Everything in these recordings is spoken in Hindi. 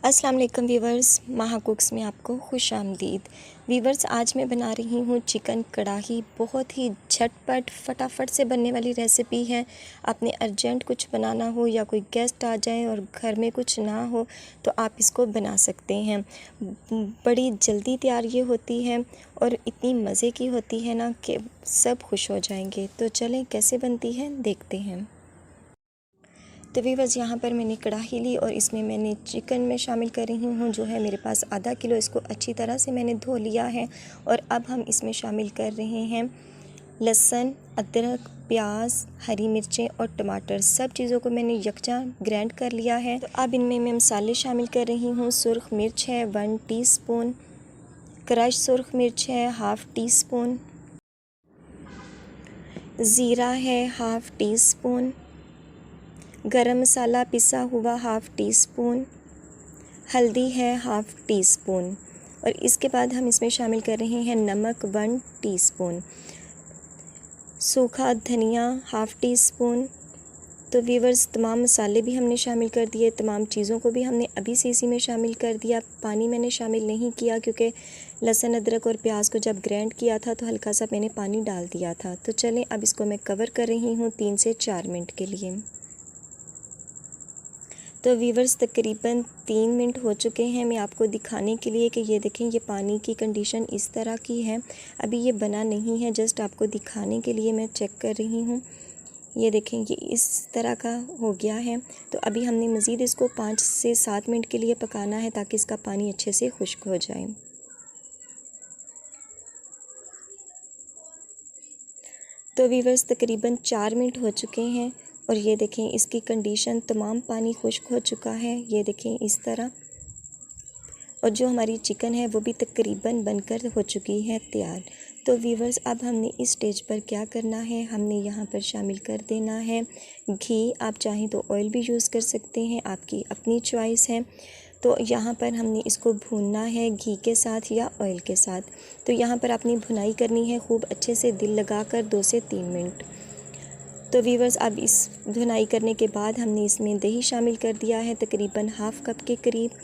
अस्सलाम वालेकुम वीवर्स, माहा कुक्स में आपको खुश आमदीद। वीवर्स, आज मैं बना रही हूँ चिकन कढ़ाई। बहुत ही झटपट फटाफट से बनने वाली रेसिपी है। आपने अर्जेंट कुछ बनाना हो या कोई गेस्ट आ जाए और घर में कुछ ना हो तो आप इसको बना सकते हैं। बड़ी जल्दी तैयार ये होती है और इतनी मज़े की होती है ना कि सब खुश हो जाएंगे। तो चलें कैसे बनती है देखते हैं। तो वीवर्स, यहाँ पर मैंने कढ़ाई ली और इसमें मैंने चिकन में शामिल कर रही हूँ जो है मेरे पास आधा किलो। इसको अच्छी तरह से मैंने धो लिया है और अब हम इसमें शामिल कर रहे हैं लहसुन, अदरक, प्याज, हरी मिर्चें और टमाटर। सब चीज़ों को मैंने यकजा ग्राइंड कर लिया है। तो अब इनमें मैं मसाले शामिल कर रही हूँ। सुरख मिर्च है 1 टीस्पून, क्रश सुरख मिर्च है ½ टीस्पून, ज़ीरा है ½ टीस्पून, गरम मसाला पिसा हुआ ½ टीस्पून, हल्दी है ½ टीस्पून और इसके बाद हम इसमें शामिल कर रहे हैं नमक 1 टीस्पून, सूखा धनिया ½ टीस्पून। तो वीवर्स, तमाम मसाले भी हमने शामिल कर दिए, तमाम चीज़ों को भी हमने अभी से इसी में शामिल कर दिया। पानी मैंने शामिल नहीं किया क्योंकि लहसुन, अदरक और प्याज को जब ग्राइंड किया था तो हल्का सा मैंने पानी डाल दिया था। तो चलें अब इसको मैं कवर कर रही हूँ 3 से 4 मिनट के लिए। तो वीवर्स, तकरीबन 3 मिनट हो चुके हैं। मैं आपको दिखाने के लिए कि ये देखें, ये पानी की कंडीशन इस तरह की है। अभी ये बना नहीं है, जस्ट आपको दिखाने के लिए मैं चेक कर रही हूँ। ये देखें, ये इस तरह का हो गया है। तो अभी हमने मज़ीद इसको 5 से 7 मिनट के लिए पकाना है ताकि इसका पानी अच्छे से खुश्क हो जाए। तो वीवर्स, तकरीबन 4 मिनट हो चुके हैं और ये देखें, इसकी कंडीशन तमाम पानी खुश्क हो चुका है। ये देखें इस तरह। और जो हमारी चिकन है वो भी तकरीबन बनकर हो चुकी है तैयार। तो वीवर्स, अब हमने इस स्टेज पर क्या करना है, हमने यहाँ पर शामिल कर देना है घी। आप चाहें तो ऑयल भी यूज़ कर सकते हैं, आपकी अपनी चॉइस है। तो यहाँ पर हमने इसको भूनना है घी के साथ या ऑयल के साथ। तो यहाँ पर आपने भुनाई करनी है खूब अच्छे से दिल लगाकर 2 से 3 मिनट। तो वीवर्स, अब इस भुनाई करने के बाद हमने इसमें दही शामिल कर दिया है तकरीबन ½ कप के करीब।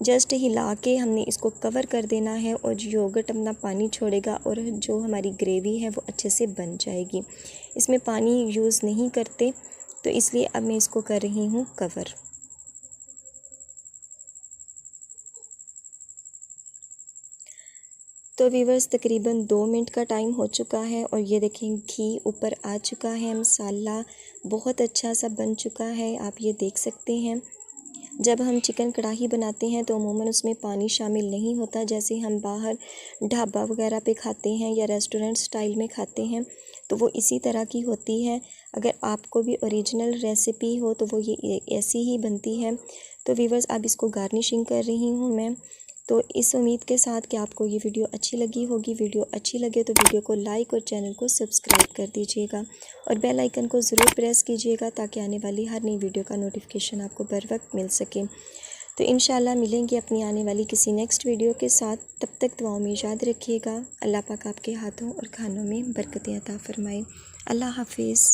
जस्ट हिला के हमने इसको कवर कर देना है और योगर्ट अपना पानी छोड़ेगा और जो हमारी ग्रेवी है वो अच्छे से बन जाएगी। इसमें पानी यूज़ नहीं करते, तो इसलिए अब मैं इसको कर रही हूँ कवर। तो वीवर्स, तकरीबन 2 मिनट का टाइम हो चुका है और ये देखें घी ऊपर आ चुका है, मसाला बहुत अच्छा सा बन चुका है, आप ये देख सकते हैं। जब हम चिकन कढ़ाई बनाते हैं तो अमूमन उसमें पानी शामिल नहीं होता, जैसे हम बाहर ढाबा वगैरह पे खाते हैं या रेस्टोरेंट स्टाइल में खाते हैं तो वो इसी तरह की होती है। अगर आपको भी ओरिजिनल रेसिपी हो तो वो ये ऐसी ही बनती है। तो वीवर्स, अब इसको गार्निशिंग कर रही हूँ मैं। तो इस उम्मीद के साथ कि आपको ये वीडियो अच्छी लगी होगी। वीडियो अच्छी लगे तो वीडियो को लाइक और चैनल को सब्सक्राइब कर दीजिएगा और बेल आइकन को ज़रूर प्रेस कीजिएगा ताकि आने वाली हर नई वीडियो का नोटिफिकेशन आपको बर वक्त मिल सके। तो इंशाल्लाह मिलेंगे अपनी आने वाली किसी नेक्स्ट वीडियो के साथ। तब तक दुआओं में याद रखिएगा। अल्लाह पाक आपके हाथों और खानों में बरकतें अता फ़रमाए। अल्लाह हाफिज़।